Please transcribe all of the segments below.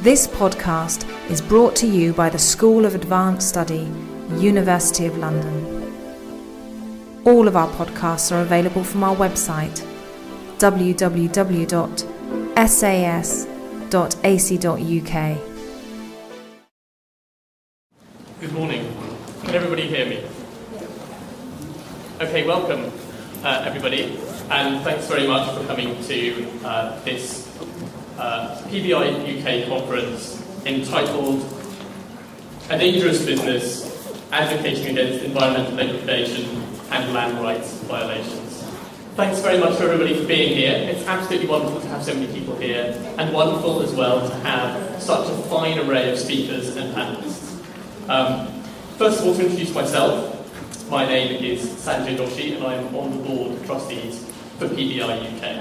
This podcast is brought to you by the School of Advanced Study, University of London. All of our podcasts are available from our website, www.sas.ac.uk. Good morning. Can everybody hear me? Okay, welcome everybody, and thanks very much for coming to this PBI UK conference entitled A Dangerous Business, Advocating Against Environmental Degradation and Land Rights Violations. Thanks very much for everybody for being here. It's absolutely wonderful to have so many people here, and wonderful as well to have such a fine array of speakers and panelists. First of all, to introduce myself, my name is Sanjay Doshi, and I'm on the board of trustees for PBI UK.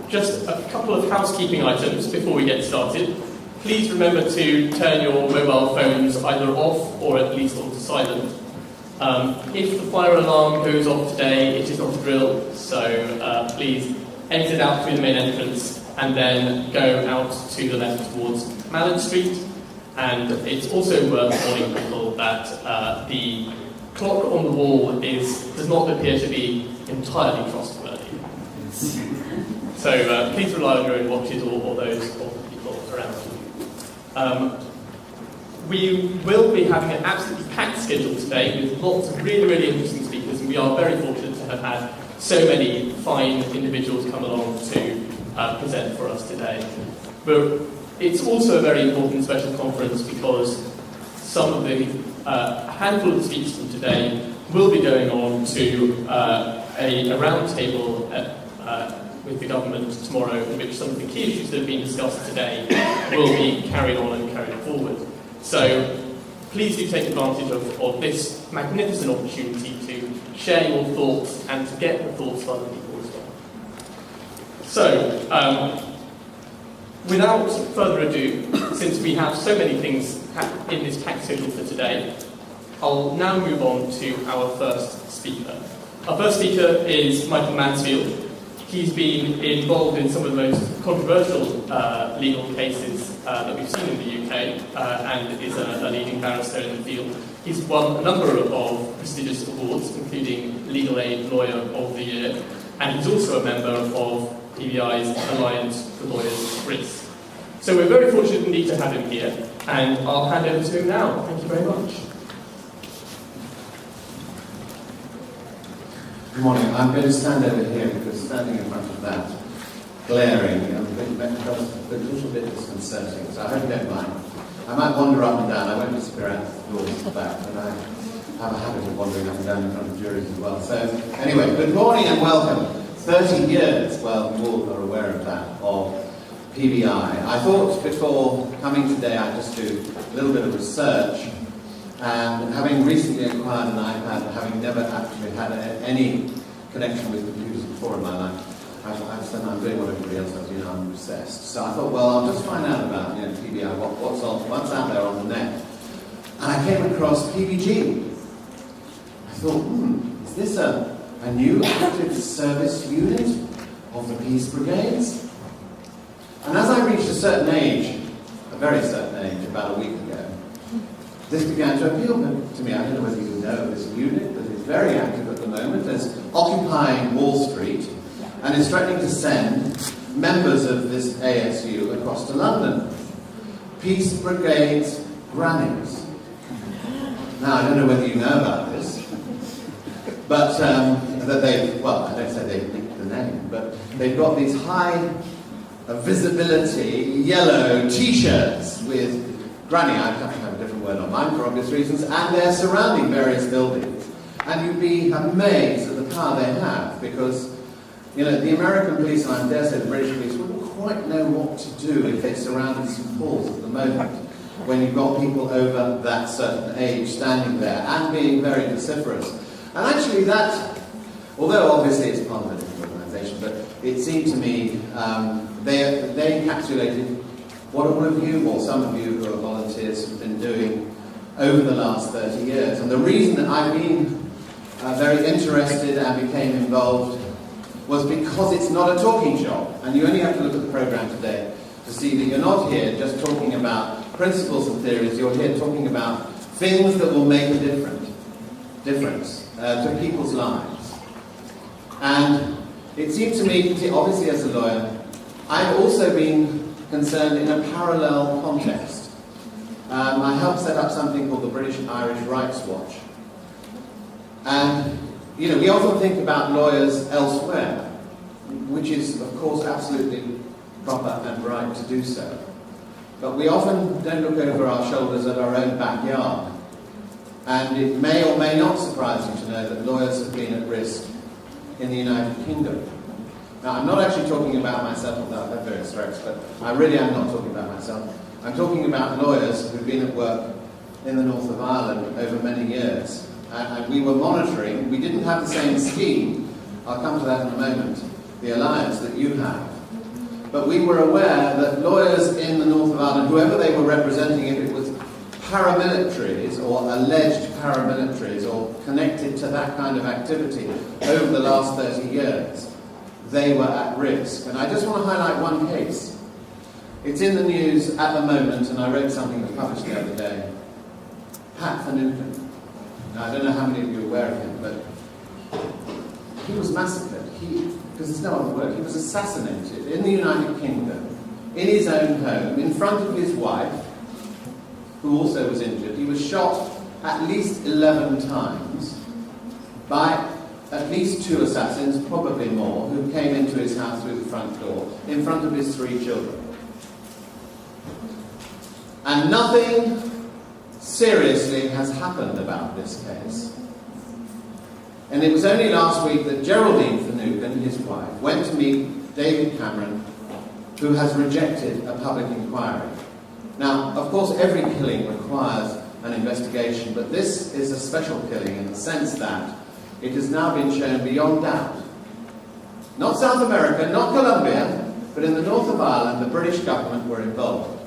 Just a couple of housekeeping items before we get started. Please remember to turn your mobile phones either off or at least onto silent. If the fire alarm goes off today, it is not a drill, so please exit out through the main entrance and then go out to the left towards Mallard Street. And it's also worth warning people that the clock on the wall does not appear to be entirely trustworthy. So please rely on your own watches or those of the people around you. We will be having an absolutely packed schedule today with lots of really, really interesting speakers, and we are very fortunate to have had so many fine individuals come along to present for us today. But it's also a very important special conference because some of the handful of speakers from today will be going on to a roundtable with the government tomorrow, in which some of the key issues that have been discussed today will be carried on and carried forward. So please do take advantage of this magnificent opportunity to share your thoughts and to get the thoughts of other people as well. So, without further ado, since we have so many things in this packed schedule for today, I'll now move on to our first speaker. Our first speaker is Michael Mansfield. He's been involved in some of the most controversial legal cases that we've seen in the UK and is a leading barrister in the field. He's won a number of prestigious awards, including Legal Aid Lawyer of the Year, and he's also a member of PBI's Alliance for Lawyers at Risk. So we're very fortunate indeed to have him here, and I'll hand over to him now. Thank you very much. Good morning. I'm going to stand over here because standing in front of that, glaring, a little bit disconcerting, so I hope you don't mind. I might wander up and down. I won't disappear out the doors at the back, but I have a habit of wandering up and down in front of juries as well. So anyway, good morning and welcome. 30 years, well, you all are aware of that, of PBI. I thought before coming today I'd just do a little bit of research, and having recently acquired an iPad, having never actually had any connection with computers before in my life, I'm doing what everybody else does, I'm obsessed. So I thought, well, I'll just find out about PBI, what's out there on the net. And I came across PBG. I thought, is this a new active service unit of the Peace Brigades? And as I reached a certain age, a very certain age, about a week ago, this began to appeal to me. I don't know whether you know this unit that is very active at the moment, is occupying Wall Street and is threatening to send members of this ASU across to London. Peace Brigades Grannies. Now, I don't know whether you know about this, but that they, well, I don't say they picked the name, but they've got these high visibility yellow T-shirts with Granny, I have to have a different word on mine for obvious reasons, and they're surrounding various buildings. And you'd be amazed at the power they have, because, the American police, and I dare say the British police, wouldn't quite know what to do if they surrounded St Paul's at the moment, when you've got people over that certain age standing there and being very vociferous. And actually that, although obviously it's part of a different organisation, but it seemed to me they encapsulated what all of you, or some of you who are volunteers, have been doing over the last 30 years. And the reason that I've been very interested and became involved was because it's not a talking shop. And you only have to look at the programme today to see that you're not here just talking about principles and theories, you're here talking about things that will make a difference to people's lives. And it seems to me, obviously as a lawyer, I've also been concerned in a parallel context. I helped set up something called the British-Irish Rights Watch. And, we often think about lawyers elsewhere, which is, of course, absolutely proper and right to do so. But we often don't look over our shoulders at our own backyard. And it may or may not surprise you to know that lawyers have been at risk in the United Kingdom. Now, I'm not actually talking about myself without that various threats, but I really am not talking about myself. I'm talking about lawyers who've been at work in the north of Ireland over many years. And we were monitoring, we didn't have the same scheme, I'll come to that in a moment, the alliance that you have. But we were aware that lawyers in the north of Ireland, whoever they were representing, if it was paramilitaries or alleged paramilitaries or connected to that kind of activity over the last 30 years, they were at risk. And I just want to highlight one case. It's in the news at the moment, and I read something that was published the other day. Pat Finucane. Now, I don't know how many of you are aware of him, but he was massacred. Because there's no other word, he was assassinated in the United Kingdom, in his own home, in front of his wife, who also was injured. He was shot at least 11 times by at least 2 assassins, probably more, who came into his house through the front door, in front of his 3 children. And nothing seriously has happened about this case. And it was only last week that Geraldine Finucane, his wife, went to meet David Cameron, who has rejected a public inquiry. Now, of course, every killing requires an investigation, but this is a special killing in the sense that it has now been shown beyond doubt. Not South America, not Colombia, but in the north of Ireland, the British government were involved.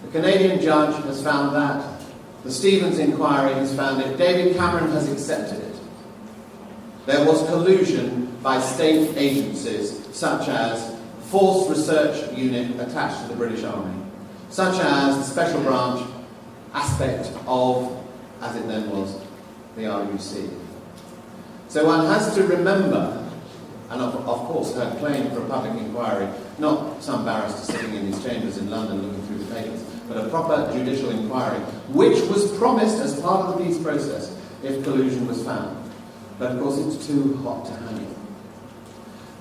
The Canadian judge has found that. The Stevens inquiry has found it. David Cameron has accepted it. There was collusion by state agencies, such as Force Research Unit attached to the British Army, such as the Special Branch aspect of, as it then was, the RUC. So one has to remember, and of course her claim for a public inquiry, not some barrister sitting in his chambers in London looking through the papers, but a proper judicial inquiry, which was promised as part of the peace process if collusion was found. But of course it's too hot to handle.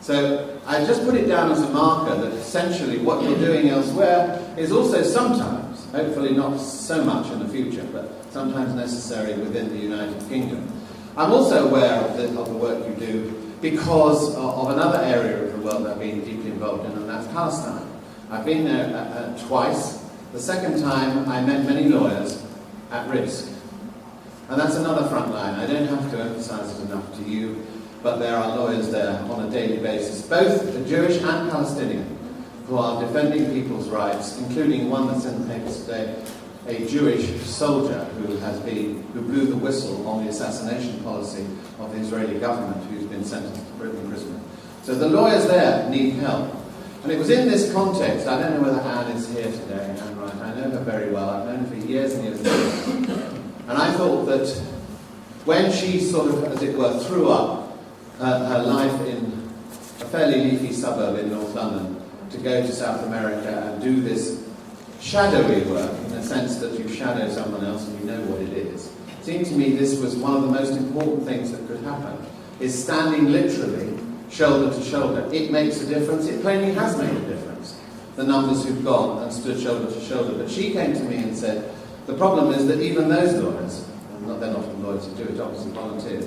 So I just put it down as a marker that essentially what you're doing elsewhere is also sometimes, hopefully not so much in the future, but sometimes necessary within the United Kingdom. I'm also aware of the work you do because of another area of the world I've been deeply involved in, and that's Palestine. I've been there twice. The second time I met many lawyers at risk. And that's another front line. I don't have to emphasize it enough to you, but there are lawyers there on a daily basis, both the Jewish and Palestinian, who are defending people's rights, including one that's in the papers today, a Jewish soldier who blew the whistle on the assassination policy of the Israeli government, who's been sentenced to imprisonment. So the lawyers there need help. And it was in this context, I don't know whether Anne is here today, Anne Wright, I know her very well, I've known her for years and years and years. And I thought that when she sort of, as it were, threw up her life in a fairly leafy suburb in North London to go to South America and do this shadowy work, in the sense that you shadow someone else and you know what it is, it seemed to me this was one of the most important things that could happen, is standing literally shoulder to shoulder. It makes a difference. It plainly has made a difference, the numbers who've gone and stood shoulder to shoulder. But she came to me and said, the problem is that even those lawyers, they're not the lawyers who do it, obviously volunteers,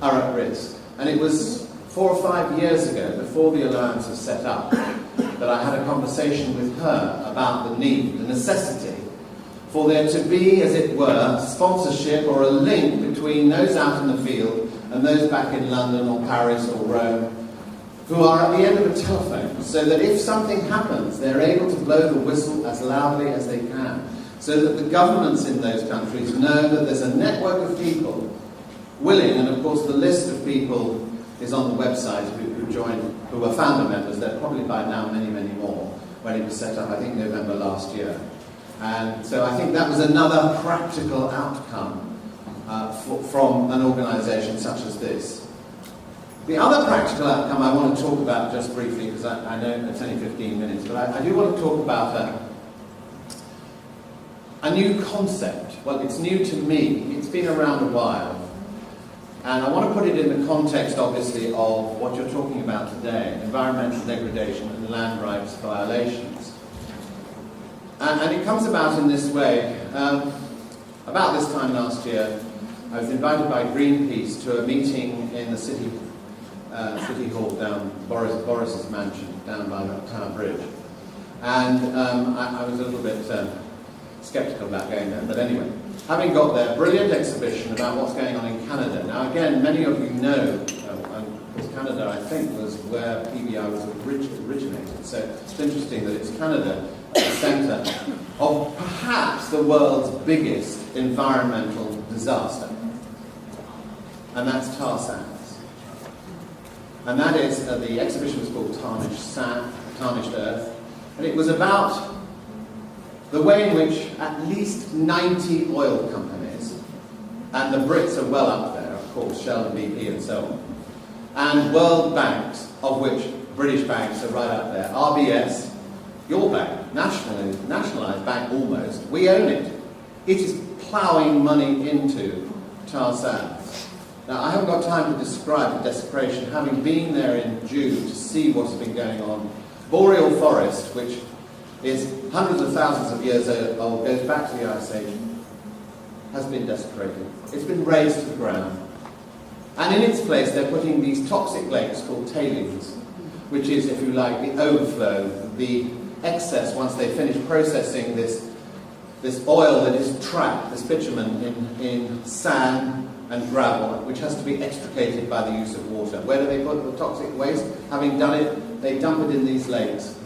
are at risk. And it was 4 or 5 years ago, before the alliance was set up, that I had a conversation with her about the need, the necessity, for there to be, as it were, sponsorship or a link between those out in the field and those back in London or Paris or Rome, who are at the end of a telephone, so that if something happens, they're able to blow the whistle as loudly as they can, so that the governments in those countries know that there's a network of people willing, and of course the list of people is on the website who joined who were founder members. There are probably by now many, many more, when it was set up, I think, November last year. And so I think that was another practical outcome from an organisation such as this. The other practical outcome I want to talk about just briefly, because I know it's only 15 minutes, but I do want to talk about a new concept. Well, it's new to me. It's been around a while. And I want to put it in the context, obviously, of what you're talking about today, environmental degradation and land rights violations. And it comes about in this way. About this time last year, I was invited by Greenpeace to a meeting in the City Hall down Boris's mansion, down by the Tower Bridge. And I was a little bit sceptical about going there, but anyway. Having got there, brilliant exhibition about what's going on in Canada. Now again, many of you know, because Canada, I think, was where PBI was originated. So it's interesting that it's Canada at the centre of perhaps the world's biggest environmental disaster. And that's tar sands. And that is, the exhibition was called Tarnished Earth. And it was about the way in which at least 90 oil companies, and the Brits are well up there, of course, Shell and BP and so on, and world banks, of which British banks are right up there, RBS, your bank, nationalised bank almost, we own it. It is ploughing money into tar sands. Now, I haven't got time to describe the desecration, having been there in June to see what's been going on. Boreal forest, which is hundreds of thousands of years old, goes back to the Ice Age, has been desecrated. It's been razed to the ground. And in its place, they're putting these toxic lakes called tailings, which is, if you like, the overflow, the excess once they finish processing this oil that is trapped, this bitumen, in sand and gravel, which has to be extricated by the use of water. Where do they put the toxic waste? Having done it, they dump it in these lakes.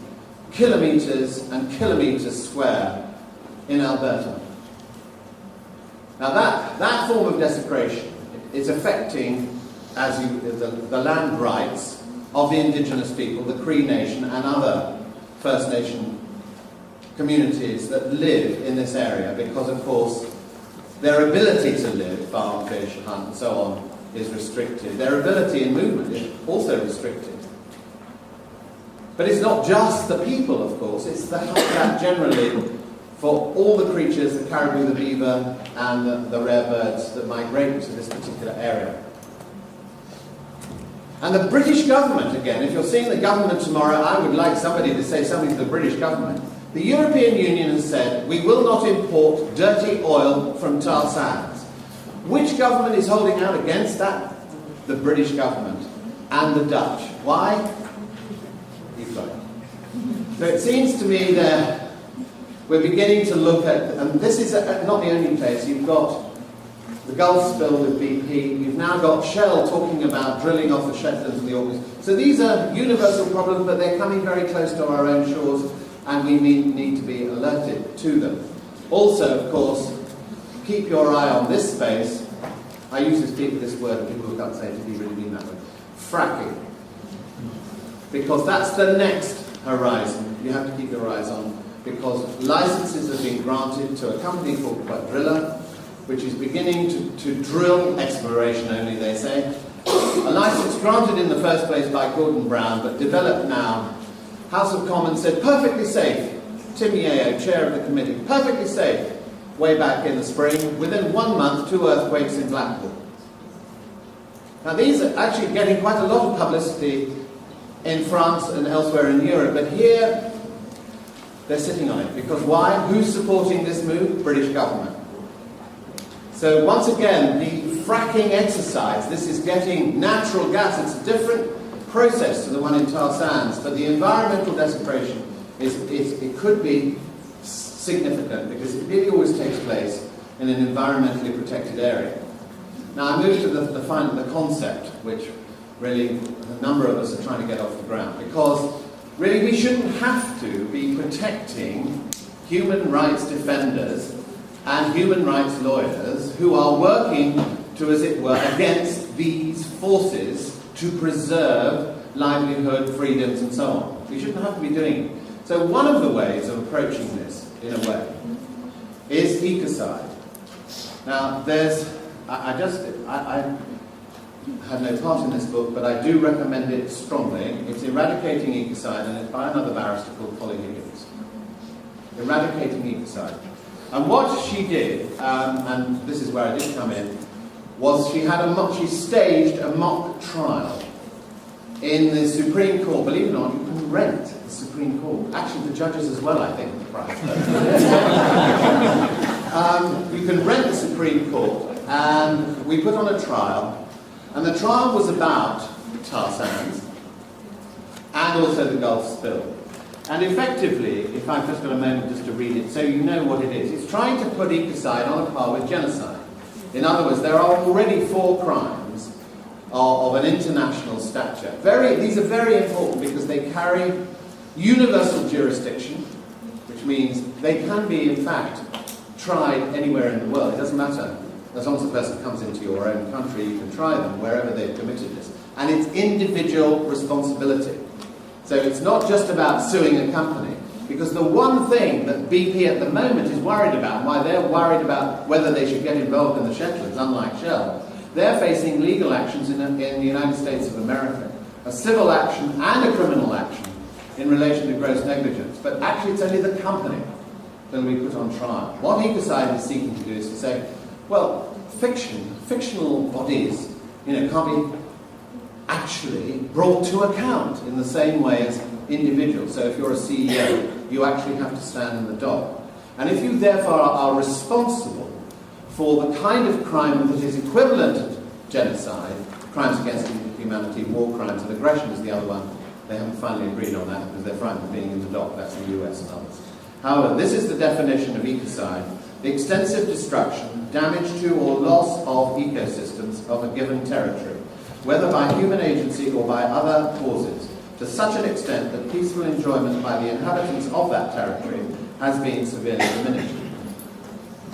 Kilometres and kilometres square in Alberta. Now that form of desecration is affecting, the land rights of the Indigenous people, the Cree Nation and other First Nation communities that live in this area, because of course their ability to live, farm, fish, hunt and so on is restricted. Their ability in movement is also restricted. But it's not just the people, of course, it's the habitat generally for all the creatures, the caribou, the beaver, and the rare birds that migrate to this particular area. And the British government, again, if you're seeing the government tomorrow, I would like somebody to say something to the British government. The European Union has said, we will not import dirty oil from tar sands. Which government is holding out against that? The British government and the Dutch. Why? So it seems to me that we're beginning to look at, and this is not the only place, you've got the Gulf spill with BP, you've now got Shell talking about drilling off the Shetlands and the Orkneys. So these are universal problems, but they're coming very close to our own shores, and we need to be alerted to them. Also, of course, keep your eye on this space. I use this word, and people can't say it, did he really mean that word? Fracking. Because that's the next horizon you have to keep your eyes on, because licenses have been granted to a company called Quadrilla, which is beginning to drill exploration only, they say. A license granted in the first place by Gordon Brown, but developed now. House of Commons said perfectly safe. Tim Yeo, chair of the committee, perfectly safe. Way back in the spring, within 1 month, 2 earthquakes in Blackpool. Now these are actually getting quite a lot of publicity in France and elsewhere in Europe, but here they're sitting on it. Because why? Who's supporting this move? British government. So once again, the fracking exercise, this is getting natural gas. It's a different process to the one in tar sands, but the environmental desecration it could be significant, because it really always takes place in an environmentally protected area. Now I move to the concept, which really a number of us are trying to get off the ground, because really we shouldn't have to be protecting human rights defenders and human rights lawyers who are working to, as it were, against these forces to preserve livelihood, freedoms, and so on. We shouldn't have to be doing it. So one of the ways of approaching this, in a way, is ecocide. Now, I have no part in this book, but I do recommend it strongly. It's Eradicating Ecocide, and it's by another barrister called Polly Higgins. Eradicating Ecocide. And what she did, and this is where I did come in, was she staged a mock trial in the Supreme Court. Believe it or not, you can rent the Supreme Court. Actually, the judges as well, I think, the price. You can rent the Supreme Court, and we put on a trial, and the trial was about tar sands and also the Gulf spill. And effectively, if I've just got a moment just to read it so you know what it is, it's trying to put ecocide on a par with genocide. In other words, there are already 4 crimes of an international stature. These are very important because they carry universal jurisdiction, which means they can be, in fact, tried anywhere in the world. It doesn't matter. As long as the person comes into your own country, you can try them wherever they've committed this. And it's individual responsibility. So it's not just about suing a company. Because the one thing that BP at the moment is worried about, why they're worried about whether they should get involved in the Shetlands, unlike Shell, they're facing legal actions in the United States of America. A civil action and a criminal action in relation to gross negligence. But actually it's only the company that will be put on trial. What ecocide is seeking to do is to say, well, fictional bodies, can't be actually brought to account in the same way as individuals. So if you're a CEO, you actually have to stand in the dock. And if you therefore are responsible for the kind of crime that is equivalent to genocide, crimes against humanity, war crimes, and aggression is the other one, they haven't finally agreed on that because they're frightened of being in the dock, that's the US and others. However, this is the definition of ecocide: the extensive destruction, damage to or loss of ecosystems of a given territory, whether by human agency or by other causes, to such an extent that peaceful enjoyment by the inhabitants of that territory has been severely diminished.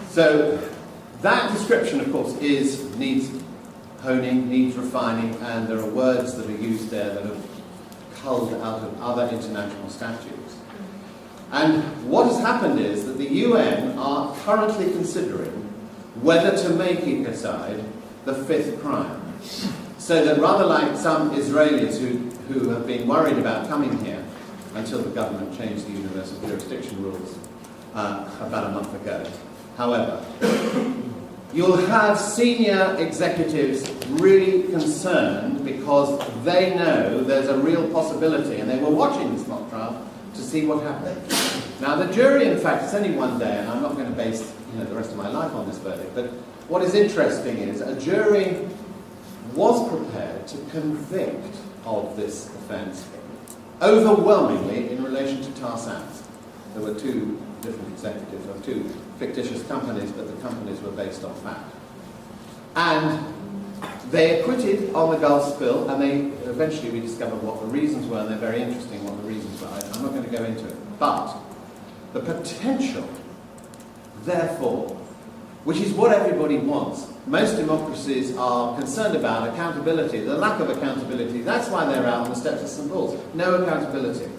So that description, of course, needs honing, needs refining, and there are words that are used there that are culled out of other international statutes. And what has happened is that the UN are currently considering whether to make ecocide the 5th crime. So that rather like some Israelis who have been worried about coming here until the government changed the universal jurisdiction rules about a month ago. However, you'll have senior executives really concerned because they know there's a real possibility, and they were watching this mock trial to see what happened. Now the jury, in fact, it's only one day, and I'm not going to base the rest of my life on this verdict, but what is interesting is a jury was prepared to convict of this offence overwhelmingly in relation to tar sands. There were 2 different executives of 2 fictitious companies, but the companies were based on fact. And they acquitted on the Gulf spill, and eventually we discovered what the reasons were, and they're very interesting what the reasons were. I'm not going to go into it. But the potential, therefore, which is what everybody wants. Most democracies are concerned about accountability, the lack of accountability. That's why they're out on the steps of St. Paul's. No accountability.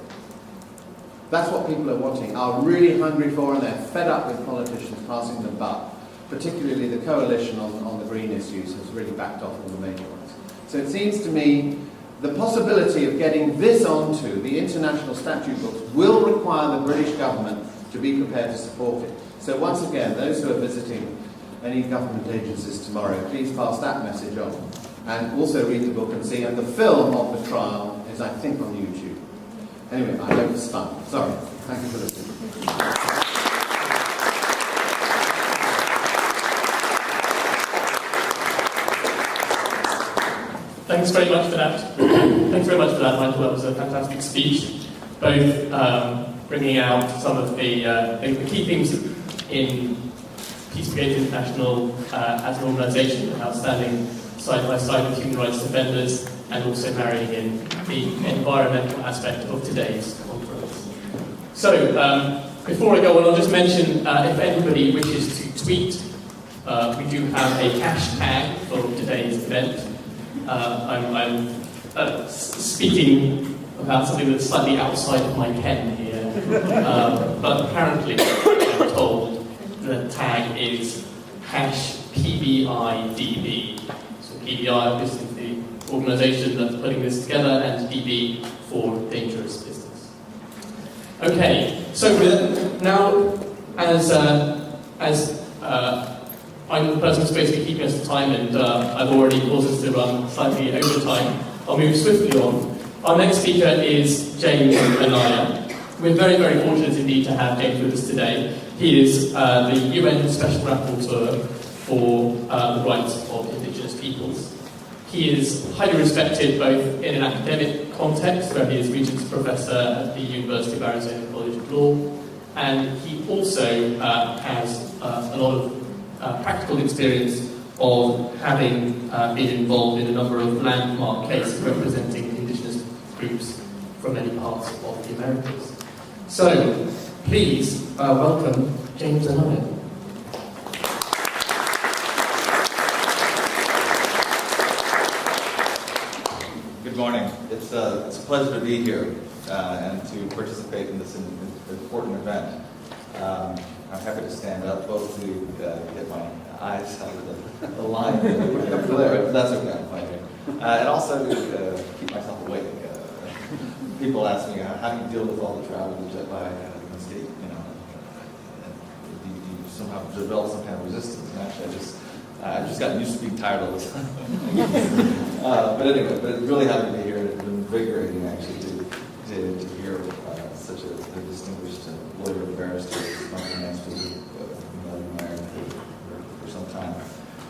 That's what people are wanting, are really hungry for, and they're fed up with politicians passing the buck. Particularly the coalition on the green issues has really backed off all the major ones. So it seems to me the possibility of getting this onto the international statute books will require the British government to be prepared to support it. So once again, those who are visiting any government agencies tomorrow, please pass that message on. And also read the book and see. And the film of the trial is, I think, on YouTube. Anyway, I hope it's fun. Sorry. Thank you for listening. Thanks very much for that. Thanks very much for that, Michael. That was a fantastic speech, both bringing out some of the key themes in Peace Brigade International as an organisation, how standing side by side with human rights defenders, and also marrying in the environmental aspect of today's conference. So, before I go on, I'll just mention if anybody wishes to tweet, we do have a hashtag for today's event. I'm speaking about something that's slightly outside of my ken here, but apparently I'm told the tag is #PBIDB. So PBI obviously is the organisation that's putting this together, and DB for dangerous business. Okay, so now as I'm the person who's supposed to be keeping us to time, and I've already caused us to run slightly over time, I'll move swiftly on. Our next speaker is James Anaya. We're very, very fortunate indeed to have James with us today. He is the UN Special Rapporteur for the rights of Indigenous peoples. He is highly respected both in an academic context, where he is Regents Professor at the University of Arizona College of Law, and he also has a lot of practical experience of having been involved in a number of landmark cases representing Indigenous groups from many parts of the Americas. So, please welcome James Anaya. Good morning. It's a pleasure to be here and to participate in this important event. I'm happy to stand up, both to get my eyes out of the line. That's okay, I'm fine here. And also to keep myself awake. People ask me, how do you deal with all the travel you jet lag in the state? You know, do you somehow develop some kind of resistance? And actually, I've just gotten used to being tired all the time. But anyway, but it's really happy to be here. It's been invigorating, actually, to hear such a distinguished lawyer and barrister from Mansfield, who I've been married for some time.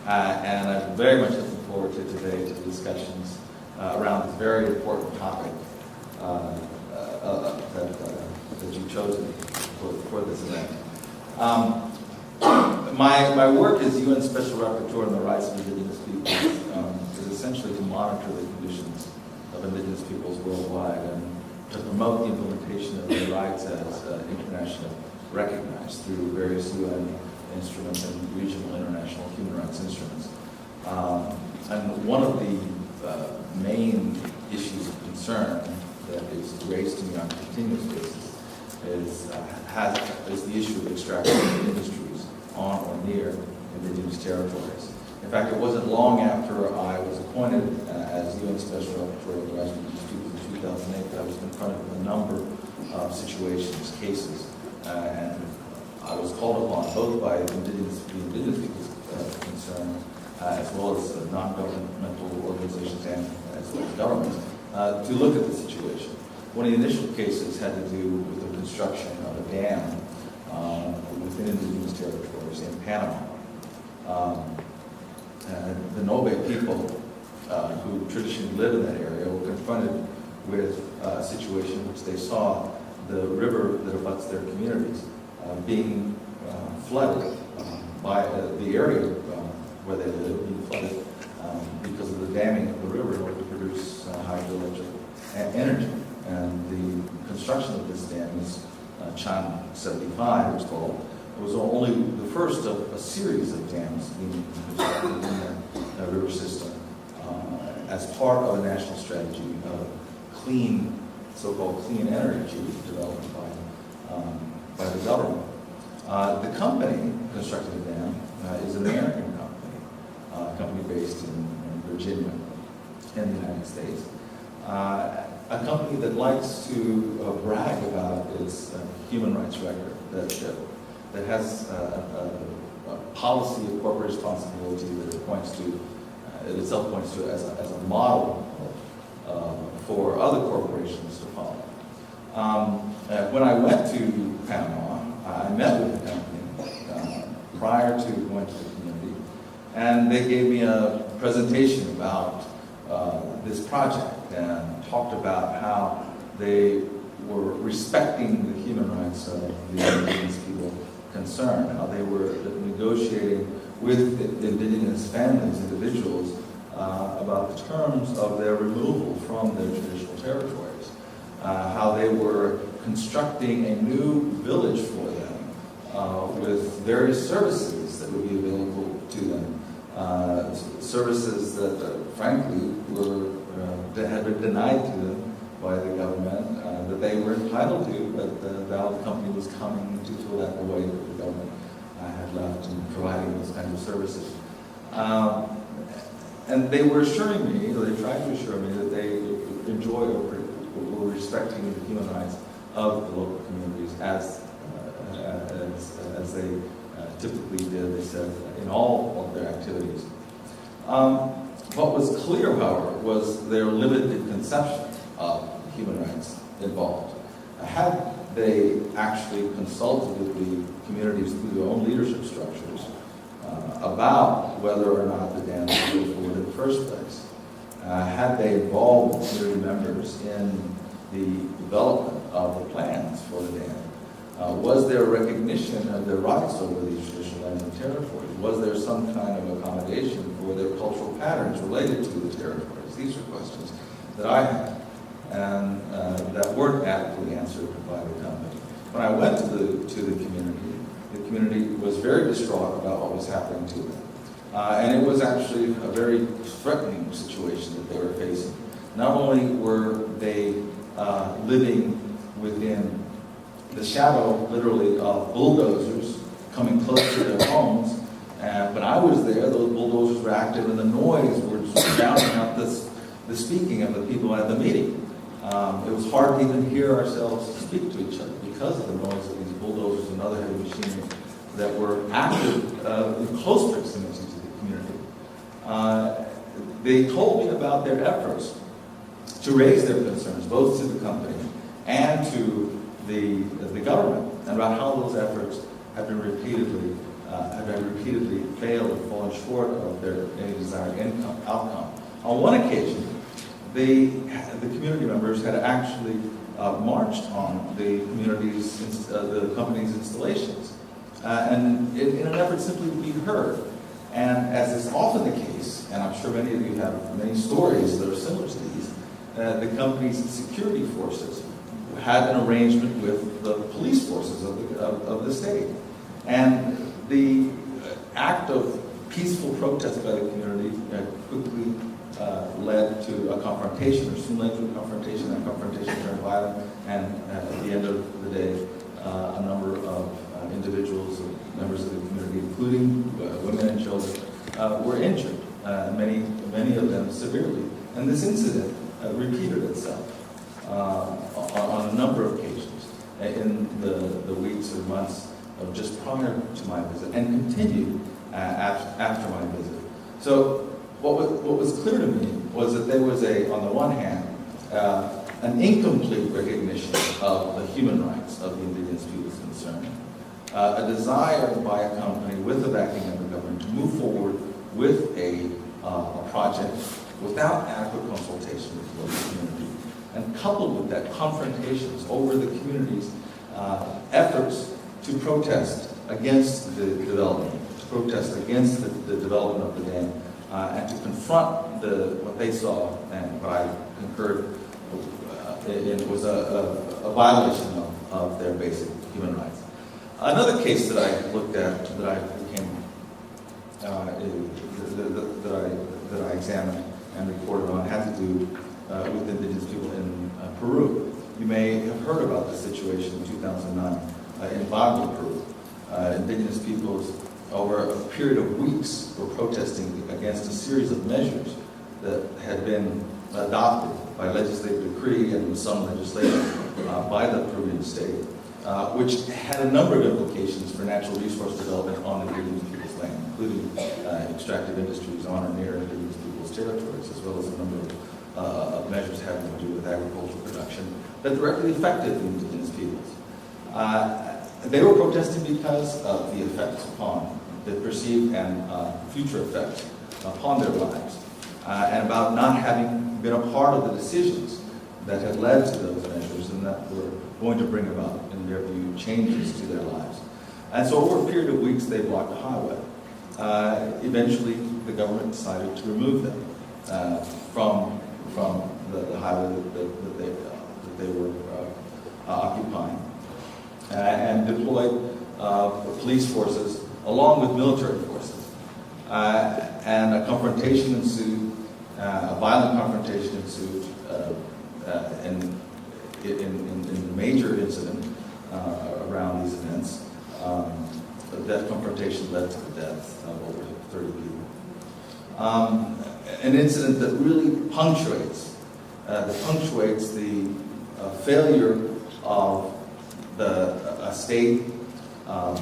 And I'm very much looking forward to today, to the discussions around this very important topic that you've chosen for this event. My work as UN Special Rapporteur on the rights of Indigenous peoples is essentially to monitor the conditions of Indigenous peoples worldwide and to promote the implementation of their rights as internationally recognized through various UN instruments and regional international human rights instruments. And one of the main issues of concern that is raised to me on a continuous basis is the issue of extraction industries on or near Indigenous territories. In fact, it wasn't long after I was appointed as UN Special Rapporteur of the Rights of Indigenous Peoples in 2008 that I was confronted with a number of situations, cases, and I was called upon both by the Indigenous peoples concerned, as well as non-governmental organizations and as well as governments, to look at the situation. One of the initial cases had to do with the construction of a dam within Indigenous territories in Panama. The Nobe people who traditionally live in that area were confronted with a situation in which they saw the river that abuts their communities being flooded by the area where they live, being flooded because of the damming of the river in order to produce hydroelectric energy. And the construction of this dam is Chan 75, it was called. It was only the first of a series of dams being constructed in the river system as part of a national strategy of clean, so-called clean energy development by the government. The company constructing the dam is an American company, a company based in Virginia in the United States. A company that likes to brag about its human rights record, that has a policy of corporate responsibility that it itself points to as a model for other corporations to follow. When I went to Panama, I met with the company prior to going to the community, and they gave me a presentation about this project and talked about how they were respecting the human rights of the Indigenous people concerned, how they were negotiating with the Indigenous families, individuals, about the terms of their removal from their traditional territories, how they were constructing a new village for them with various services that would be available to them, services that frankly were that had been denied to them by the government, that they were entitled to, but the valid company was coming to fill that void that the government had left in providing those kinds of services. And they were assuring me, or they tried to assure me, that they enjoy or were respecting the human rights of the local communities as they typically did, they said, in all of their activities. What was clear, however, was their limited conception of human rights involved. Had they actually consulted with the communities through their own leadership structures about whether or not the dam was moved forward in the first place, had they involved community members in the development of the plans for the dam, was there recognition of their rights over these traditional lands and territories? Was there some kind of accommodation for their cultural patterns related to the territories? These are questions that I had, and that weren't adequately answered by the company. When I went to the community was very distraught about what was happening to them. And it was actually a very threatening situation that they were facing. Not only were they living within the shadow, literally, of bulldozers coming close to their homes, when I was there, those bulldozers were active, and the noise was drowning out the speaking of the people at the meeting. It was hard to even hear ourselves speak to each other because of the noise of these bulldozers and other heavy machinery that were active in close proximity to the community. They told me about their efforts to raise their concerns, both to the company and to the government, and about how those efforts have been repeatedly failed and fallen short of their any desired outcome. On one occasion, the community members had actually marched on the company's installations, and in an effort simply to be heard. And as is often the case, and I'm sure many of you have many stories that are similar to these, the company's security forces had an arrangement with the police forces of the state. And the act of peaceful protest by the community quickly led to a confrontation, or soon led to a confrontation. That confrontation turned violent, and at the end of the day, a number of individuals, members of the community, including women and children, were injured, many of them severely. And this incident repeated itself on a number of occasions in the weeks or months of just prior to my visit, and continued after my visit. So what was clear to me was that there was on the one hand, an incomplete recognition of the human rights of the indigenous peoples concerned, a desire by a company with the backing of the government to move forward with a project without adequate consultation with the local community, and coupled with that, confrontations over the community's efforts to protest against the development, to protest against the development of the dam, and to confront what they saw, and what I concurred it was a violation of their basic human rights. Another case that I looked at, that I examined and reported on, had to do with indigenous people in Peru. You may have heard about the situation in 2009 in Bago, Peru. Indigenous peoples, over a period of weeks, were protesting against a series of measures that had been adopted by legislative decree and some legislation by the Peruvian state, which had a number of implications for natural resource development on indigenous people's land, including extractive industries on or near indigenous people's territories, as well as a number of measures having to do with agricultural production that directly affected the indigenous peoples. They were protesting because of the effects upon the perceived and future effects upon their lives, and about not having been a part of the decisions that had led to those measures and that were going to bring about, in their view, changes to their lives. And so over a period of weeks, they blocked the highway. Eventually, the government decided to remove them from the highway that they were occupying, and deployed police forces along with military forces. And a confrontation ensued A violent confrontation ensued, and in a major incident around these events. That confrontation led to the death of over 30 people. An incident that really punctuates the failure of a state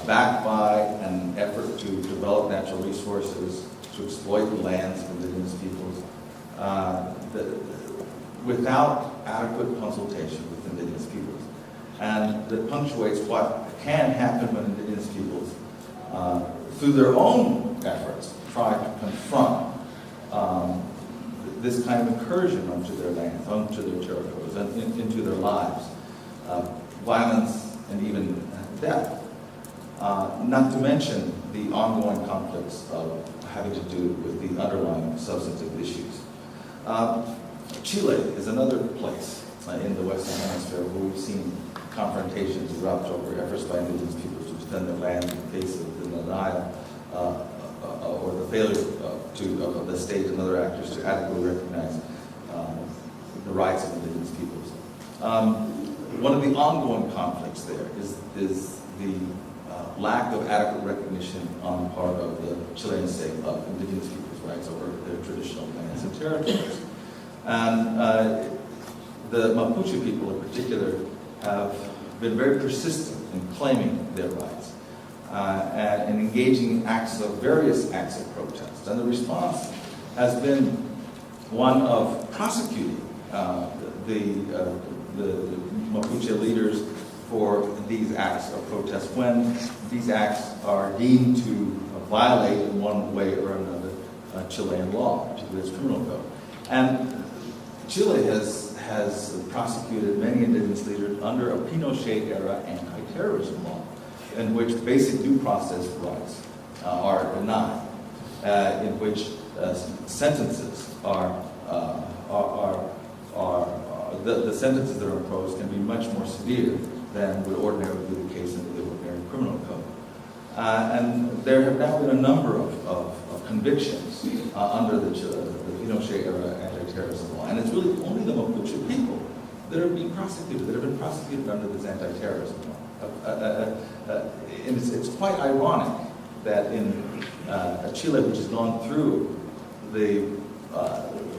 backed by an effort to develop natural resources, to exploit the lands of indigenous peoples, without adequate consultation with indigenous peoples. And that punctuates what can happen when indigenous peoples, through their own efforts, try to confront this kind of incursion onto their lands, onto their territories, and into their lives. Violence and even death. Not to mention the ongoing conflicts of having to do with the underlying substantive issues. Chile is another place in the Western Hemisphere where we've seen confrontations erupt over efforts by indigenous people to defend their land in the face of the Anaya, or the failure of the state and other actors to adequately recognize the rights of indigenous peoples. One of the ongoing conflicts there is the lack of adequate recognition on the part of the Chilean state of indigenous peoples' rights over their traditional lands and territories. And the Mapuche people in particular have been very persistent in claiming their rights and engaging in various acts of protest. And the response has been one of prosecuting the Mapuche leaders for these acts of protest when these acts are deemed to violate in one way or another Chilean law, particularly its criminal code. And Chile has prosecuted many indigenous leaders under a Pinochet-era anti-terrorism law, in which basic due process rights are denied, in which sentences the sentences that are imposed can be much more severe than would ordinarily be the case in the ordinary criminal code. And there have now been a number of convictions under the Pinochet-era anti-terrorism law. And it's really only the Mapuche people that are being prosecuted, that have been prosecuted under this anti-terrorism law. And it's quite ironic that in Chile, which has gone through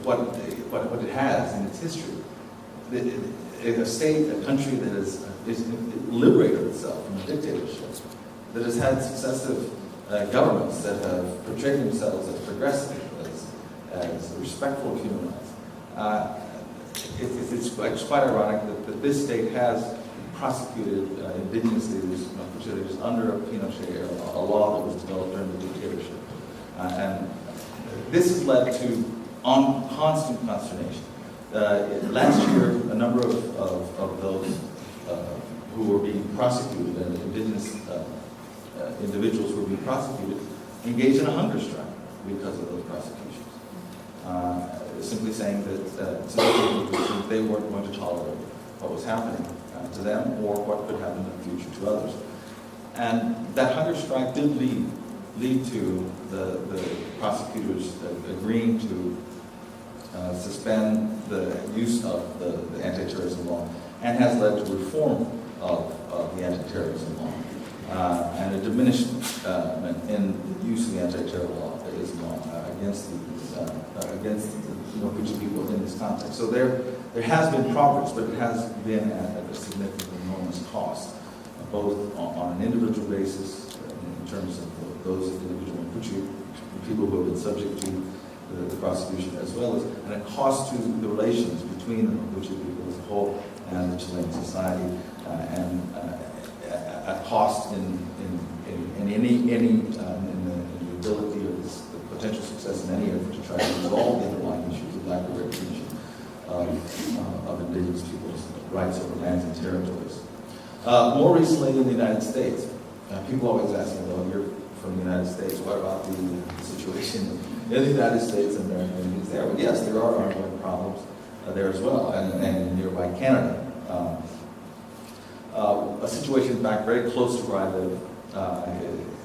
what it has in its history, a country that has liberated itself from a dictatorship, that has had successive governments that have portrayed themselves as progressive, as respectful of human rights. It's quite ironic that this state has prosecuted indigenous leaders under a Pinochet era, a law that was developed during the dictatorship. And this has led to constant consternation. Last year, a number of those who were being prosecuted, and indigenous individuals who were being prosecuted, engaged in a hunger strike because of those prosecutions. Simply saying that they weren't going to tolerate what was happening to them or what could happen in the future to others. And that hunger strike did lead to the prosecutors agreeing to suspend the use of the anti-terrorism law, and has led to reform of the anti-terrorism law and a diminishment in the use of the anti-terrorism law against the Mapuche people in this context. So there has been progress, but it has been at a significant, enormous cost, both on an individual basis in terms of those individual Mapuche people who have been subject to the prosecution, as well as and a cost to the relations between the Mapuche people as a whole and the Chilean society, and a cost in the ability or the potential success in any effort to try to resolve the underlying issues of lack of recognition of indigenous people's rights over lands and territories. More recently in the United States, people always ask me, well, you're from the United States, what about the situation in the United States and American Indians there? Well, yes, there are ongoing problems there as well, and in nearby Canada. A situation back very close to where I live.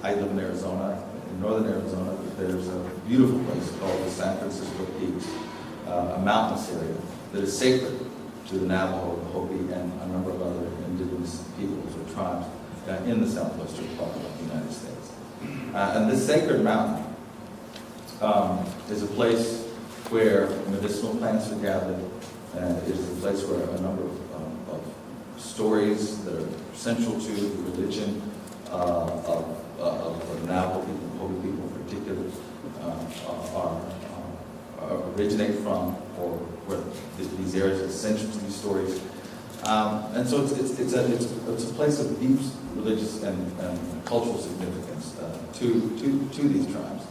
I live in Arizona, in northern Arizona. There's a beautiful place called the San Francisco Peaks, a mountainous area that is sacred to the Navajo, the Hopi, and a number of other indigenous peoples or tribes in the southwestern part of the United States. And this sacred mountain is a place where medicinal plants are gathered, and it is a place where a number of stories that are central to the religion of the Navajo people, Hopi people in particular, originate from, or where these areas are central to these stories. And so it's a place of deep religious and cultural significance to these tribes.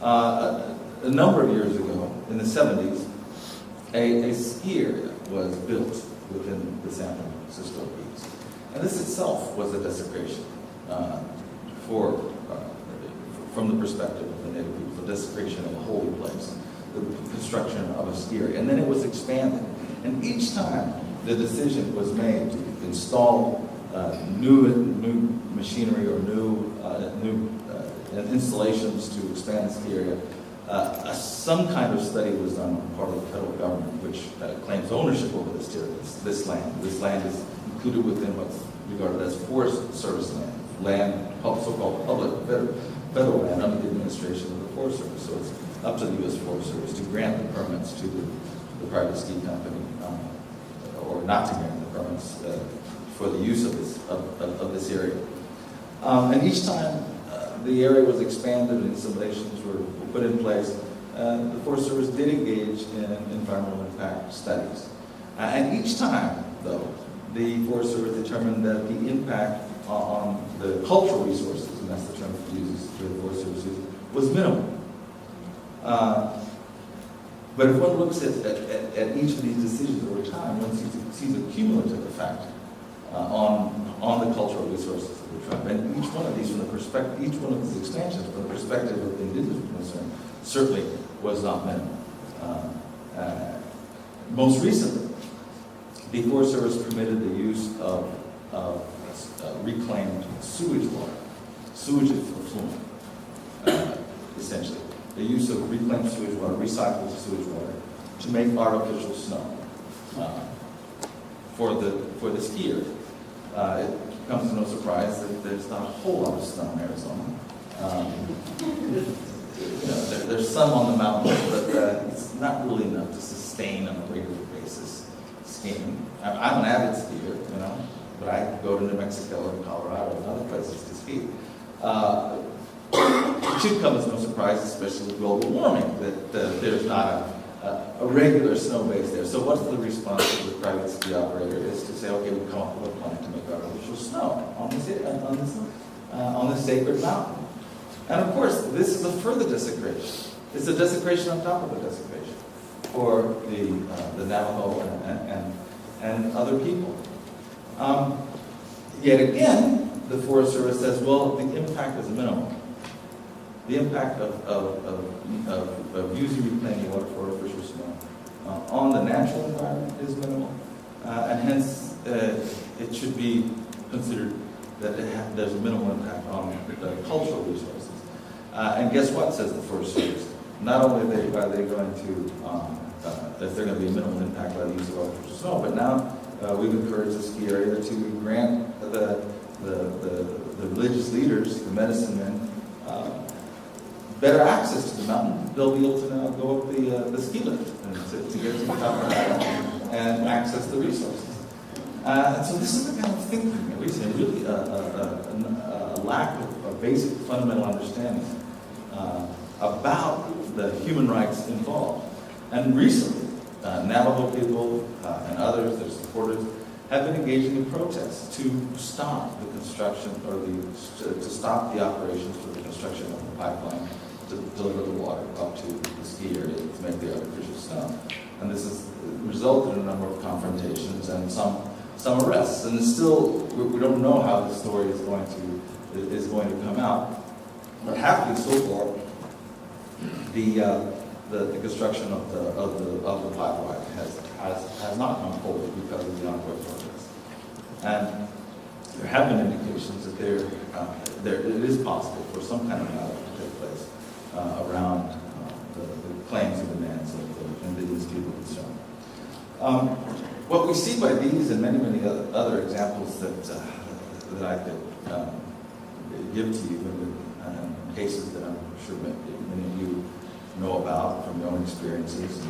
A number of years ago, in the 70s, a ski area was built within the San Francisco Peaks. And this itself was a desecration from the perspective of the Native people, the desecration of a holy place, the construction of a ski area. And then it was expanded. And each time the decision was made to install new machinery or new installations to expand the ski area, some kind of study was done on the part of the federal government, which claims ownership over this land. This land is included within what's regarded as Forest Service land, so-called public federal land under the administration of the Forest Service. So it's up to the U.S. Forest Service to grant the permits to the private ski company, or not to grant the permits for the use of this area. And each time the area was expanded and installations were put in place, the Forest Service did engage in environmental impact studies. And each time, though, the Forest Service determined that the impact on the cultural resources, and that's the term it uses, the Forest Service uses, was minimal. But if one looks at each of these decisions over time, one sees a cumulative effect on the cultural resources of the tribe. And each one of these, each one of these expansions from the perspective of the indigenous concern, certainly was not minimal. Most recently, the Forest Service permitted the use of reclaimed sewage water, sewage effluent, essentially. The use of reclaimed sewage water, recycled sewage water, to make artificial snow for the ski area. It comes to no surprise that there's not a whole lot of snow in Arizona. There's some on the mountains, but it's not really enough to sustain on a regular basis skiing. I'm an avid skier, but I go to New Mexico and Colorado and other places to ski. It should come as no surprise, especially with global warming, that there's not a regular snow base there. So what's the response of the private ski operator is to say, okay, we'll come up with a plan to make artificial snow on this sacred mountain. And of course, this is a further desecration. It's a desecration on top of a desecration for the Navajo and other people. Yet again, the Forest Service says, well, the impact is minimal. The impact of using reclaimed water for artificial snow on the natural environment is minimal, and hence it should be considered that there's a minimal impact on the cultural resources. And guess what, says the Forest Service? Not only are they going to, that there's going to be a minimal impact by the use of artificial snow, but now we've encouraged the ski area to grant the religious leaders, the medicine men, better access to the mountain. They'll be able to now go up the ski lift and to get to the top of the mountain and access the resources. And so this is the kind of thinking, at least, and really a lack of a basic fundamental understanding about the human rights involved. And recently, Navajo people and others, their supporters, have been engaging in protests to stop the construction or to stop the operations for the construction of the pipeline to deliver the water up to the ski area to make the artificial snow. And this has resulted in a number of confrontations and some arrests. And it's still, we don't know how the story is going to come out. But happily, so far, the construction of the pipeline has not come forward because of the ongoing protests. And there have been indications that it is possible for some kind of dialogue to take place around claims and demands of the indigenous people concerned. What we see by these and many, many other examples that I could give to you in cases that I'm sure many of you know about from your own experiences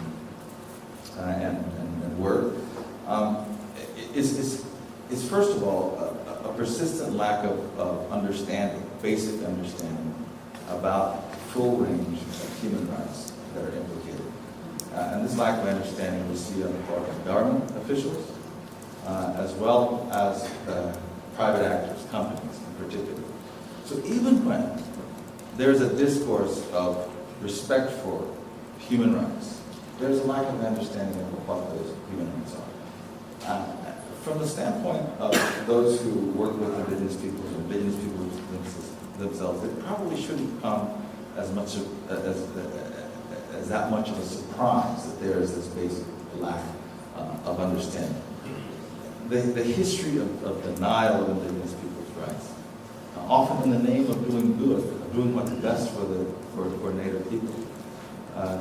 and work, is first of all a persistent lack of understanding, basic understanding about the full range of human rights that are implicated. And this lack of understanding we see on the part of government officials, as well as private actors, companies in particular. So even when there's a discourse of respect for human rights, there's a lack of understanding of what those human rights are. From the standpoint of those who work with indigenous peoples themselves, it probably shouldn't come as that much of a surprise that there is this basic lack of understanding. The history of denial of indigenous people's rights, often in the name of doing good, of doing what's best for Native people,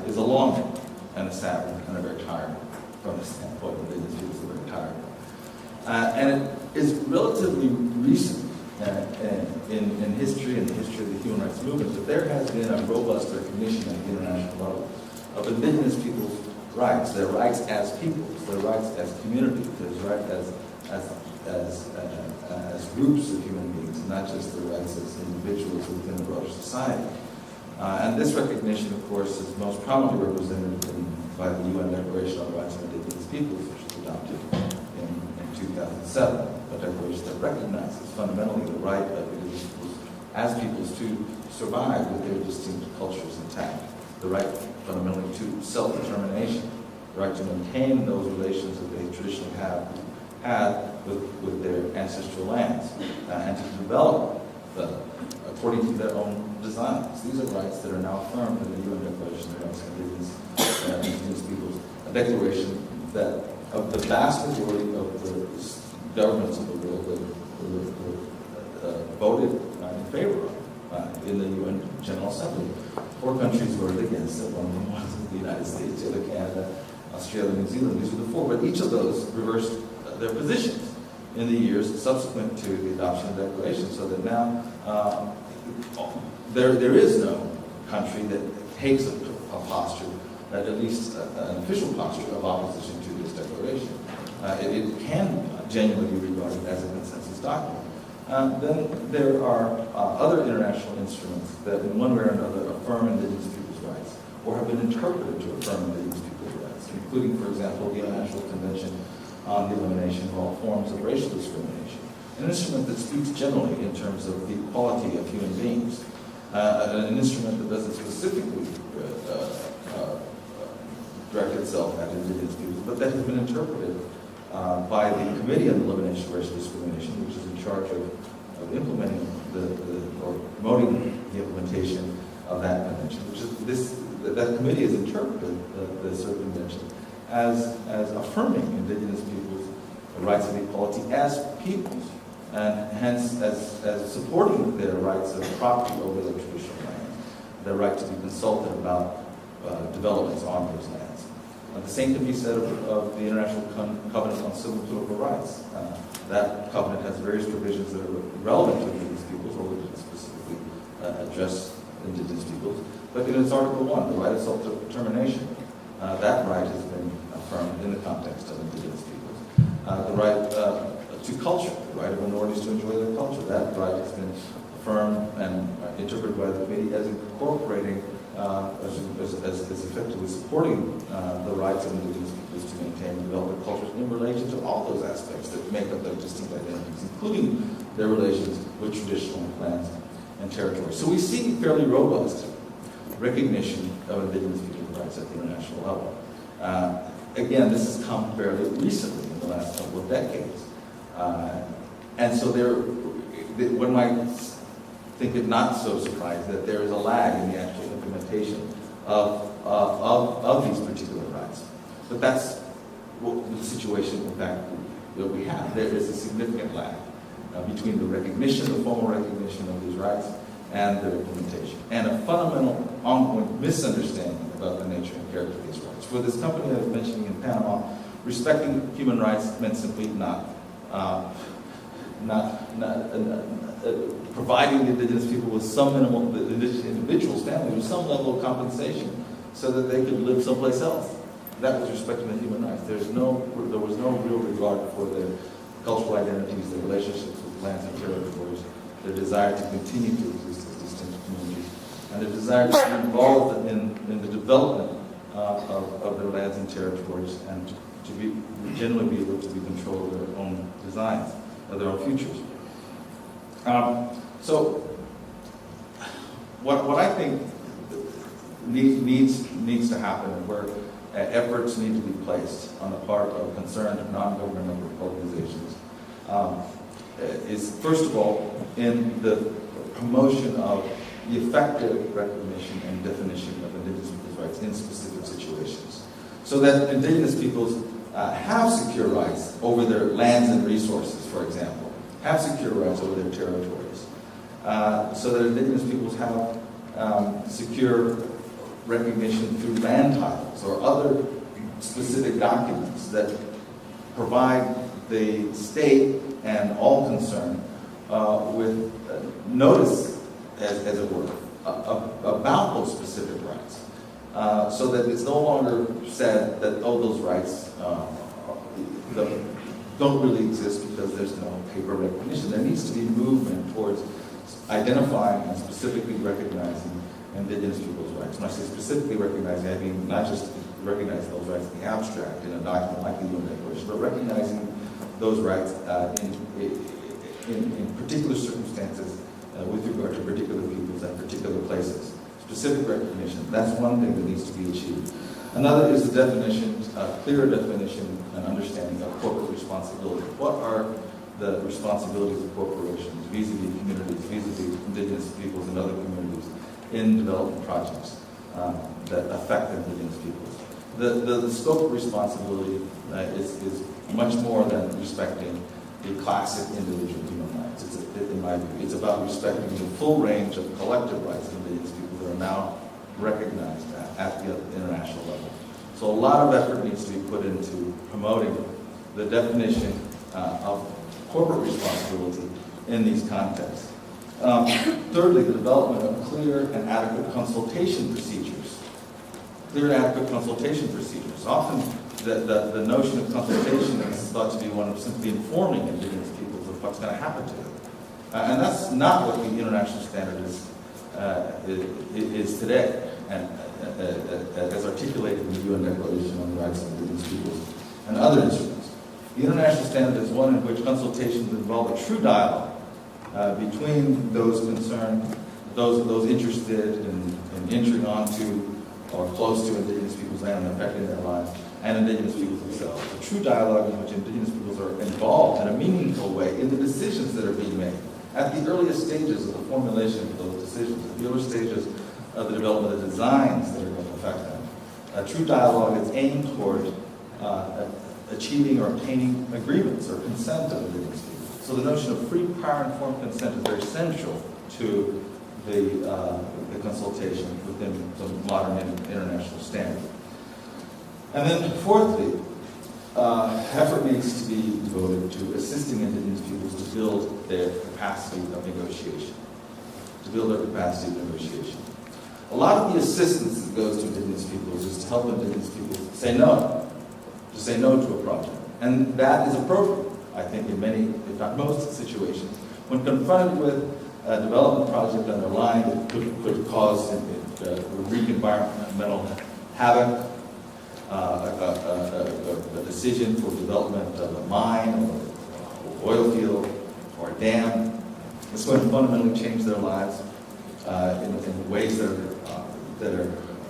is a long one and a sad one and a very tired one from the standpoint of indigenous peoples. Are very tired. And it is relatively recent in history and the history of the human rights movement that there has been a robust recognition at the international level of indigenous people's rights, their rights as peoples, their rights as communities, their rights as groups of human beings, not just their rights as individuals within the broader society. And this recognition, of course, is most prominently represented by the UN Declaration on the Rights of Indigenous Peoples, which was adopted in 2007, a declaration that recognizes fundamentally the right of indigenous peoples as peoples to survive with their distinct cultures intact, the right fundamentally to self-determination, the right to maintain those relations that they traditionally have had with their ancestral lands, and to develop them according to their own designs. These are rights that are now affirmed in the UN Declaration of the Rights of Indigenous Peoples, a declaration that of the vast majority of the governments of the world that voted in favor of in the UN General Assembly. 4 countries voted against it. One of them was the United States, the other Canada, Australia, New Zealand. These were the 4, but each of those reversed their positions in the years subsequent to the adoption of the declaration, so that now there is no country that takes a posture, at least an official posture of opposition to this declaration. It can genuinely be regarded as a consensus document. Then there are other international instruments that in one way or another affirm indigenous people's rights, or have been interpreted to affirm indigenous people's rights, including, for example, the International Convention on the Elimination of All Forms of Racial Discrimination, an instrument that speaks generally in terms of the equality of human beings, an instrument that doesn't specifically direct itself at indigenous peoples, but that has been interpreted by the Committee on the Elimination of Racial Discrimination, which is in charge of implementing or promoting the implementation of that convention. That committee has interpreted the circumvention as affirming indigenous peoples' rights of equality as peoples, and hence as supporting their rights of property over their traditional lands, their right to be consulted about developments on those lands. The same can be said of the International Covenant on Civil and Political Rights. That covenant has various provisions that are relevant to indigenous peoples, or that specifically address indigenous peoples. But in its Article 1, the right of self-determination, that right has been affirmed in the context of indigenous peoples. The right to culture, the right of minorities to enjoy their culture, that right has been affirmed and interpreted by the committee as incorporating, as effectively supporting the rights of indigenous peoples to maintain and develop their cultures in relation to all those aspects that make up their distinct identities, including their relations with traditional lands and territories. So we see fairly robust recognition of indigenous people's rights at the international level. Again, this has come fairly recently in the last couple of decades. And so one might think it not so surprising that there is a lag in the actual implementation of these particular rights. But that's the situation, in fact, that we have. There is a significant lag between the recognition, the formal recognition of these rights, and their implementation, and a fundamental ongoing misunderstanding about the nature and character of these rights. For this company I was mentioning in Panama, respecting human rights meant simply not providing the indigenous people with some minimal, the indigenous individuals, families, with some level of compensation so that they could live someplace else. That was respecting the human rights. There was no real regard for their cultural identities, their relationships with lands and territories, their desire to continue to exist as distinct communities, and their desire to be involved in the development of their lands and territories, and to generally be able to be control of their own designs, of their own futures. So, what I think needs to happen, and where efforts need to be placed on the part of concerned non-governmental organizations, is first of all in the promotion of the effective recognition and definition of indigenous people's rights in specific situations, so that indigenous peoples have secure rights over their lands and resources, for example, have secure rights over their territories, so that indigenous peoples have secure recognition through land titles or other specific documents that provide the state and all concerned with notice, as it were, about those specific rights, so that it's no longer said that, oh, those rights don't really exist because there's no paper recognition. There needs to be movement towards identifying and specifically recognizing indigenous people's rights. When I say specifically recognizing, I mean not just recognizing those rights in the abstract in a document like the UN Declaration, but recognizing those rights in particular circumstances with regard to particular peoples and particular places. Specific recognition, that's one thing that needs to be achieved. Another is the definition, clearer definition and understanding of corporate responsibility. What are the responsibilities of corporations vis-a-vis communities, vis-a-vis indigenous peoples and other communities in development projects that affect indigenous peoples? The scope of responsibility is much more than respecting the classic individual human rights. In my view, it's about respecting the full range of collective rights of indigenous people that are now recognized at the international level. So a lot of effort needs to be put into promoting the definition of corporate responsibility in these contexts. Thirdly, the development of clear and adequate consultation procedures. Clear and adequate consultation procedures. Often the notion of consultation is thought to be one of simply informing indigenous peoples of what's going to happen to them. And that's not what the international standard is today, and as articulated in the UN Declaration on the Rights of Indigenous Peoples and other instruments. The international standard is one in which consultations involve a true dialogue between those concerned, those interested in entering onto or close to indigenous people's land and affecting their lives, and indigenous peoples themselves. A true dialogue in which indigenous peoples are involved in a meaningful way in the decisions that are being made at the earliest stages of the formulation of those decisions, at the early stages of the development of designs that are going to affect them. A true dialogue is aimed toward achieving or obtaining agreements or consent of indigenous people. So the notion of free, prior-informed consent is very central to the consultation within the modern international standard. And then fourthly, effort needs to be devoted to assisting indigenous peoples to build their capacity of negotiation. A lot of the assistance that goes to indigenous peoples is to help indigenous peoples say no to a project. And that is appropriate, I think, in many, if not most situations. When confronted with a development project underlying that could cause wreak environmental havoc, a decision for development of a mine or oil field or a dam, it's going to fundamentally change their lives in ways that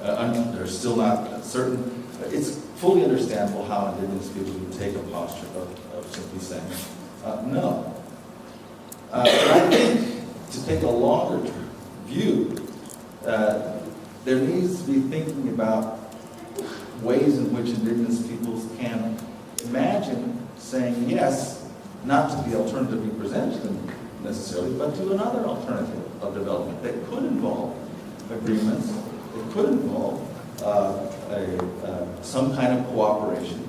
are still not certain. It's fully understandable how indigenous people would take a posture of simply saying no. But I think to take a longer term view, there needs to be thinking about ways in which indigenous peoples can imagine saying yes, not to the alternative we present to them necessarily, but to another alternative of development that could involve agreements, it could involve some kind of cooperation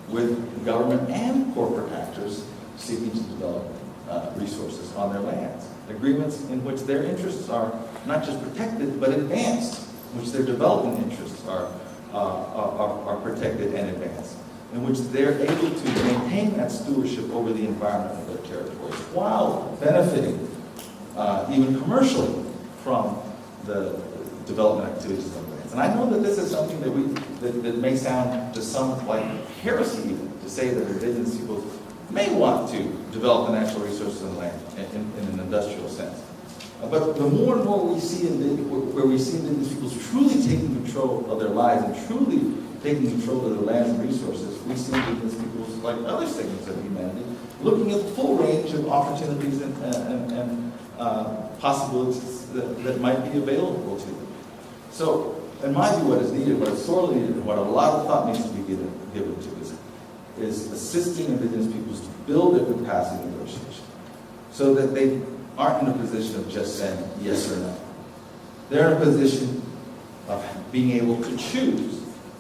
with government and corporate actors seeking to develop resources on their lands. Agreements in which their interests are not just protected, but advanced, in which their development interests are protected and advanced, in which they're able to maintain that stewardship over the environment of their territories while benefiting even commercially from the development activities of the lands. And I know that this is something that may sound to some like heresy even, to say that indigenous peoples may want to develop the natural resources of the land in an industrial sense. But the more and more we see where we see indigenous peoples truly taking control of their lives and truly taking control of their lands and resources, we see indigenous peoples, like other segments of humanity, looking at the full range of opportunities and possibilities that might be available to them. So, in my view, what is needed, what is sorely needed, and what a lot of thought needs to be given to is assisting indigenous peoples to build their capacity of negotiation so that they aren't in a position of just saying yes or no. They're in a position of being able to choose,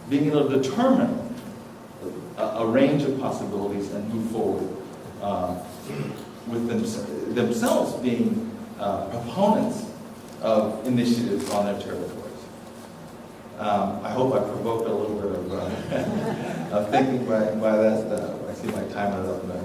being able to determine a range of possibilities and move forward with themselves being proponents of initiatives on their territories. I hope I provoked a little bit of thinking by that. I see my time is up now.